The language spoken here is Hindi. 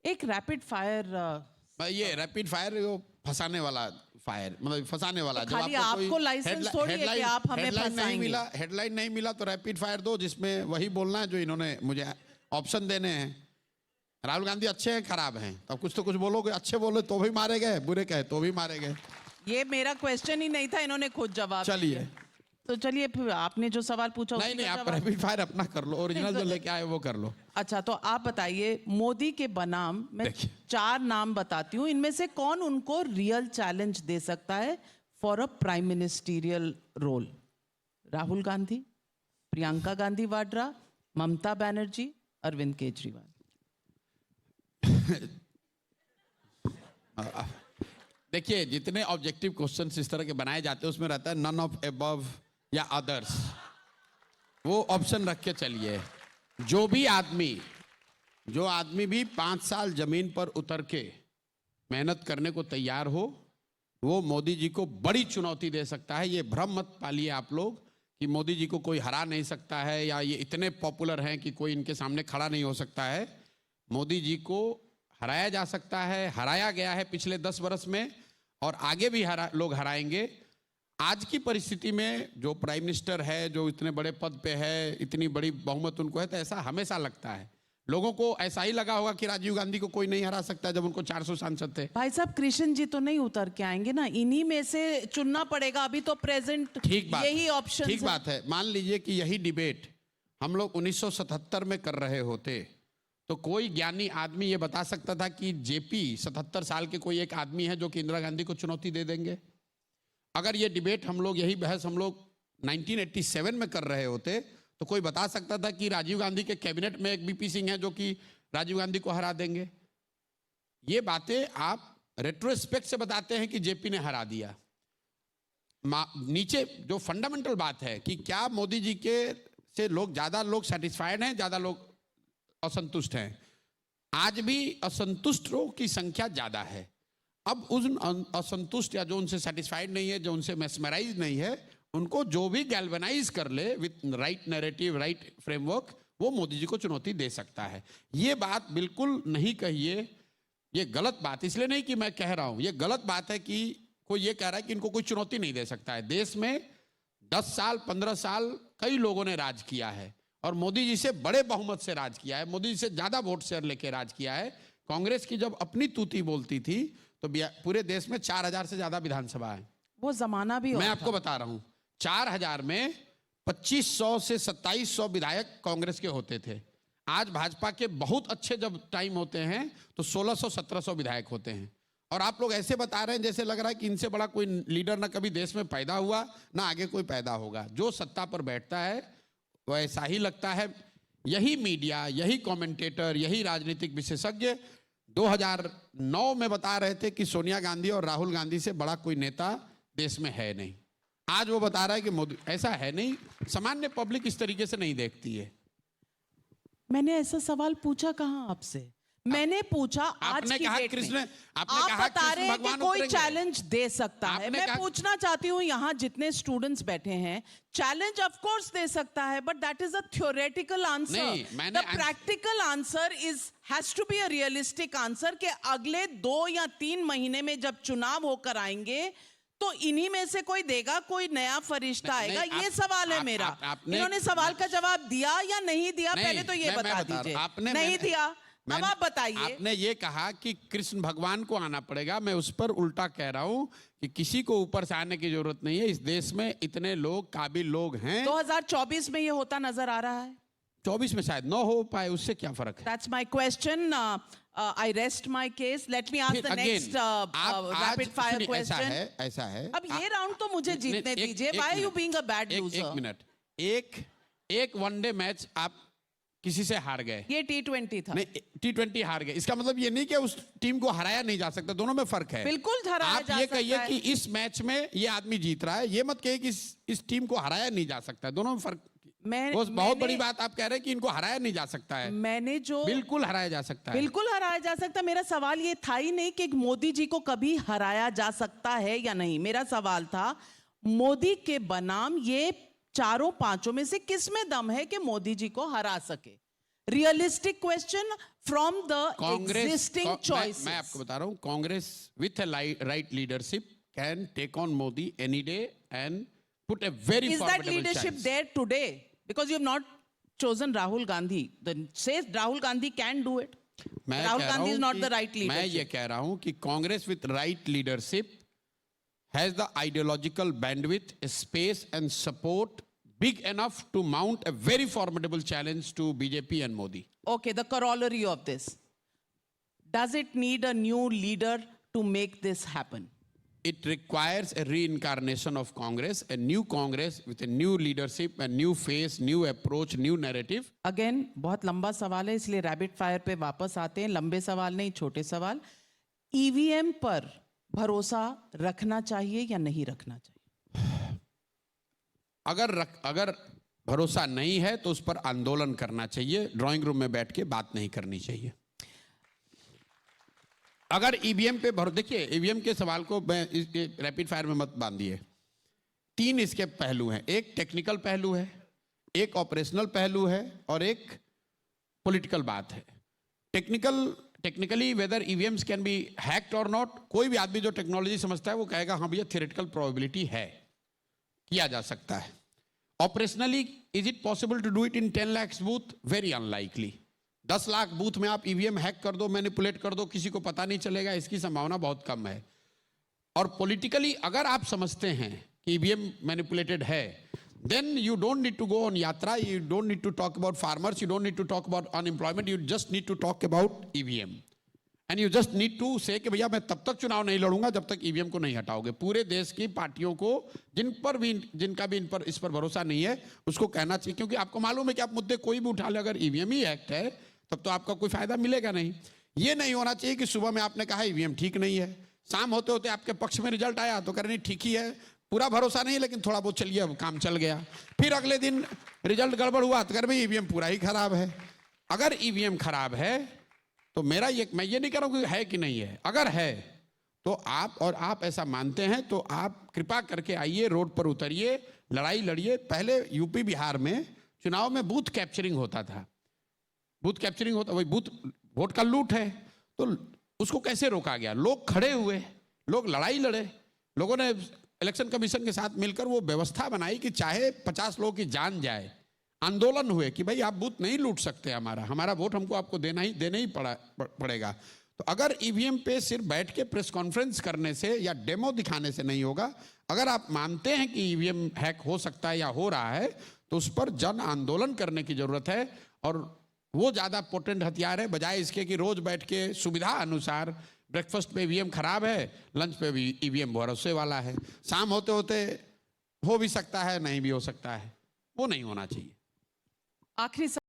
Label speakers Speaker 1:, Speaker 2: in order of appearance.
Speaker 1: एक रैपिड फायर
Speaker 2: ये रैपिड फायर वो फंसाने वाला फायर, मतलब फंसाने वाला।
Speaker 1: तो खाली आपको लाइसेंस थोड़ी है कि आप हमें फंसाएंगे।
Speaker 2: हेडलाइन नहीं मिला तो रैपिड फायर दो, जिसमें वही बोलना है जो इन्होंने मुझे ऑप्शन देने हैं। राहुल गांधी अच्छे हैं खराब हैं, तब कुछ तो कुछ बोलोगे। अच्छे बोले तो भी मारे गए, बुरे कहे तो भी मारे गए।
Speaker 1: ये मेरा क्वेश्चन ही नहीं था, इन्होंने खुद जवाब
Speaker 2: चलिए
Speaker 1: तो चलिए फिर आपने जो सवाल पूछा
Speaker 2: नहीं आप रैपिड फायर अपना कर लो, ओरिजिनल जो लेके आए वो कर लो।
Speaker 1: अच्छा तो आप बताइए, मोदी के बनाम मैं 4 नाम बताती हूँ, इनमें से कौन उनको रियल चैलेंज दे सकता है for a prime ministerial role? Rahul Gandhi, Priyanka Gandhi Vadra, Mamata Banerjee, Arvind Kejriwal.
Speaker 2: देखिए, जितने ऑब्जेक्टिव क्वेश्चंस इस तरह के बनाए जाते हैं उसमें रहता है नन ऑफ अबव या अदर्स, वो ऑप्शन रख के चलिए। जो आदमी भी 5 साल जमीन पर उतर के मेहनत करने को तैयार हो, वो मोदी जी को बड़ी चुनौती दे सकता है। ये भ्रम मत पालिए आप लोग कि मोदी जी को कोई हरा नहीं सकता है, या ये इतने पॉपुलर हैं कि कोई इनके सामने खड़ा नहीं हो सकता है। मोदी जी को हराया जा सकता है, हराया गया है पिछले 10 वर्ष में, और आगे भी लोग हराएंगे। आज की परिस्थिति में जो प्राइम मिनिस्टर है, जो इतने बड़े पद पे है, इतनी बड़ी बहुमत उनको है, तो ऐसा हमेशा लगता है। लोगों को ऐसा ही लगा होगा कि राजीव गांधी को कोई नहीं हरा सकता जब उनको 400 सांसद थे।
Speaker 1: भाई साहब, कृष्ण जी तो नहीं उतर के आएंगे ना, इन्हीं में से चुनना पड़ेगा। अभी तो प्रेजेंट यही ऑप्शन।
Speaker 2: ठीक बात है। मान लीजिए कि यही डिबेट हम लोग 1977 में कर रहे होते तो कोई ज्ञानी आदमी ये बता सकता था कि जेपी 77 साल के कोई एक आदमी है जो कि इंदिरा गांधी को चुनौती दे देंगे? अगर ये डिबेट हम लोग, यही बहस हम लोग 1987 में कर रहे होते तो कोई बता सकता था कि राजीव गांधी के कैबिनेट में एक बीपी सिंह है जो कि राजीव गांधी को हरा देंगे? ये बातें आप रेट्रोस्पेक्ट से बताते हैं कि जेपी ने हरा दिया। नीचे जो फंडामेंटल बात है कि क्या मोदी जी के से ज्यादा लोग सेटिस्फाइड हैं, ज्यादा लोग असंतुष्ट हैं? आज भी असंतुष्टों की संख्या ज्यादा है। अब उन असंतुष्ट या जो उनसे सेटिस्फाइड नहीं है, जो उनसे मेस्मराइज नहीं है, उनको जो भी गैल्वेनाइज कर ले with right narrative, right framework, वो मोदी जी को चुनौती दे सकता है। ये बात बिल्कुल नहीं कहिए, ये गलत बात इसलिए नहीं कि मैं कह रहा हूं, ये गलत बात है कि कोई ये कह रहा है कि इनको कोई चुनौती नहीं दे सकता है। देश में 10 साल 15 साल कई लोगों ने राज किया है, और मोदी जी से बड़े बहुमत से राज किया है, मोदी जी से ज्यादा वोट शेयर लेके राज किया है। कांग्रेस की जब अपनी तूती बोलती थी तो पूरे देश में 4000 से ज्यादा विधानसभा है।
Speaker 1: वो जमाना भी
Speaker 2: मैं आपको बता रहा हूं, 4000 में 2500 से 2700 विधायक कांग्रेस के होते थे। आज भाजपा के बहुत अच्छे जब टाइम होते हैं तो 1600-1700 विधायक होते हैं। और आप लोग ऐसे बता रहे हैं जैसे लग रहा है कि इनसे बड़ा कोई लीडर ना कभी देश में पैदा हुआ ना आगे कोई पैदा होगा। जो सत्ता पर बैठता है वो ऐसा ही लगता है। यही मीडिया, यही कमेंटेटर, यही राजनीतिक विशेषज्ञ 2009 में बता रहे थे कि सोनिया गांधी और राहुल गांधी से बड़ा कोई नेता देश में है नहीं। आज वो बता रहा है कि मोदी, ऐसा है नहीं। सामान्य पब्लिक इस तरीके से नहीं देखती है।
Speaker 1: मैंने ऐसा सवाल पूछा कहां आपसे? मैंने पूछा आज की डेट में आप बता रहे हैं कि कोई चैलेंज दे सकता है। मैं पूछना चाहती हूं, यहां जितने स्टूडेंट्स बैठे हैं, चैलेंज ऑफ कोर्स दे सकता है, but that is a theoretical answer. The practical answer has to be a realistic answer कि अगले 2 या 3 महीने में जब चुनाव होकर आएंगे तो इन्हीं में से कोई देगा, कोई नया फरिश्ता आएगा। ये सवाल है मेरा। इन्होंने सवाल का जवाब दिया या नहीं दिया, पहले तो ये बता दीजिए। नहीं दिया, अब आप बताइए।
Speaker 2: आपने ये कहा कि कृष्ण भगवान को आना पड़ेगा, मैं उस पर उल्टा कह रहा हूं कि किसी को ऊपर से आने की जरूरत नहीं है। इस देश में इतने लोग, काबिल लोग हैं।
Speaker 1: 2024 में ये होता नजर आ रहा है।
Speaker 2: 24 में शायद न हो पाए, उससे क्या फर्क है?
Speaker 1: That's my question. I rest my case. Let me ask the next rapid fire question.
Speaker 2: ऐसा है।
Speaker 1: अब ये राउंड तो मुझे जीतने दीजिए। Why are you being a bad loser?
Speaker 2: एक मिनट, एक वनडे मैच आप किसी से हार गए।
Speaker 1: ये T20 था।
Speaker 2: नहीं, T20 हार गए, इसका मतलब ये नहीं कि उस टीम को हराया नहीं जा सकता। दोनों में फर्क है।
Speaker 1: बिल्कुल हराया जा सकता है।
Speaker 2: आप ये कहिए कि इस मैच में ये आदमी जीत रहा है, ये मत कहिए कि इस टीम को हराया नहीं जा सकता। दोनों में फर्क। बहुत बड़ी बात आप कह रहे हैं कि इनको हराया नहीं जा सकता है।
Speaker 1: मैंने जो
Speaker 2: बिल्कुल हराया जा सकता है।
Speaker 1: बिल्कुल हराया जा सकता है। मेरा सवाल ये था ही नहीं कि मोदी जी को कभी हराया जा सकता है या नहीं। मेरा सवाल था मोदी के बनाम ये 4-5 में से किस में दम है कि मोदी जी को हरा सके। Realistic question from the existing choices.
Speaker 2: मैं आपको बता रहा हूं, Congress with a right leadership can take on Modi any day and put a very
Speaker 1: Is that
Speaker 2: formidable
Speaker 1: leadership
Speaker 2: challenge.
Speaker 1: there today? Because you have not chosen Rahul Gandhi. Then says Rahul Gandhi can do it.
Speaker 2: मैं
Speaker 1: Rahul
Speaker 2: कह रहा
Speaker 1: Gandhi is
Speaker 2: हूं
Speaker 1: not
Speaker 2: कि-
Speaker 1: the right leadership.
Speaker 2: मैं ये कह रहा हूं कि Congress with right leadership has the ideological bandwidth, space and support big enough to mount a very formidable challenge to BJP and Modi.
Speaker 1: Okay, the corollary of this. Does it need a new leader to make this happen?
Speaker 2: It requires a reincarnation of Congress, a new Congress with a new leadership, a new face, new approach, new narrative.
Speaker 1: Again, बहुत लंबा सवाल है, इसलिए रैपिड फायर पे वापस आते हैं. लंबे सवाल नहीं, छोटे सवाल. ईवीएम पर भरोसा रखना चाहिए या नहीं रखना चाहिए?
Speaker 2: अगर भरोसा नहीं है तो उस पर आंदोलन करना चाहिए, ड्राइंग रूम में बैठ के बात नहीं करनी चाहिए. अगर ईवीएम पे भरोसा, देखिए ईवीएम के सवाल को रैपिड फायर में मत बांधिए. 3 इसके पहलू हैं. एक टेक्निकल पहलू है, एक ऑपरेशनल पहलू है और एक पॉलिटिकल बात है. Technically whether EVMs can be hacked और नॉट, कोई भी आदमी जो टेक्नोलॉजी समझता है वो कहेगा हाँ भैया थियोरेटिकल प्रोबेबिलिटी है, किया जा सकता है. Operationally is it possible to do it in 10 lakh booth? Very unlikely. 10 lakh booth में आप ईवीएम हैक कर दो, मैनिपुलेट कर दो, किसी को पता नहीं चलेगा, इसकी संभावना बहुत कम है. और पॉलिटिकली अगर आप समझते हैं कि ईवीएम मैनिपुलेटेड है, then you don't need to go on yatra, you don't need to talk about farmers, you don't need to talk about unemployment, you just need to talk about EVM. And you just need to say कि भैया मैं तब तक चुनाव नहीं लड़ूंगा जब तक ईवीएम को नहीं हटाओगे. पूरे देश की पार्टियों को जिनका भी इस पर भरोसा नहीं है उसको कहना चाहिए, क्योंकि आपको मालूम है कि आप मुद्दे कोई भी उठा ले, अगर ईवीएम ही एक्ट है तब तो आपका कोई फायदा मिलेगा नहीं. ये नहीं होना चाहिए कि सुबह में आपने कहा ईवीएम ठीक नहीं है, शाम होते होते आपके पक्ष में रिजल्ट आया तो कह रहे नहीं ठीक ही है, पूरा भरोसा नहीं लेकिन थोड़ा बहुत चलिए अब काम चल गया. फिर अगले दिन रिजल्ट गड़बड़ हुआ तो कह रहे ईवीएम पूरा ही खराब है. अगर ईवीएम खराब है तो मैं ये नहीं कह रहा हूं कि है कि नहीं है, अगर है तो आप ऐसा मानते हैं तो आप कृपा करके आइए, रोड पर उतरिए, लड़ाई लड़िए. पहले यूपी बिहार में चुनाव में बूथ कैप्चरिंग होता था, वही बूथ वोट का लूट है, तो उसको कैसे रोका गया? लोग खड़े हुए, लोग लड़ाई लड़े, लोगों ने इलेक्शन कमीशन के साथ मिलकर वो व्यवस्था बनाई कि चाहे 50 लोगों की जान जाए, आंदोलन हुए कि भाई आप बूथ नहीं लूट सकते, हमारा वोट हमको आपको देना ही पड़ेगा. तो अगर ईवीएम पे सिर्फ बैठ के प्रेस कॉन्फ्रेंस करने से या डेमो दिखाने से नहीं होगा, अगर आप मानते हैं कि ईवीएम हैक हो सकता है या हो रहा है तो उस पर जन आंदोलन करने की जरूरत है. और वो ज्यादा पोटेंट हथियार है बजाय इसके कि रोज बैठ के सुविधा अनुसार ब्रेकफास्ट पे ईवीएम खराब है, लंच पे भी ईवीएम भरोसे वाला है, शाम होते होते हो भी सकता है नहीं भी हो सकता है. वो नहीं होना चाहिए.
Speaker 1: आखिरी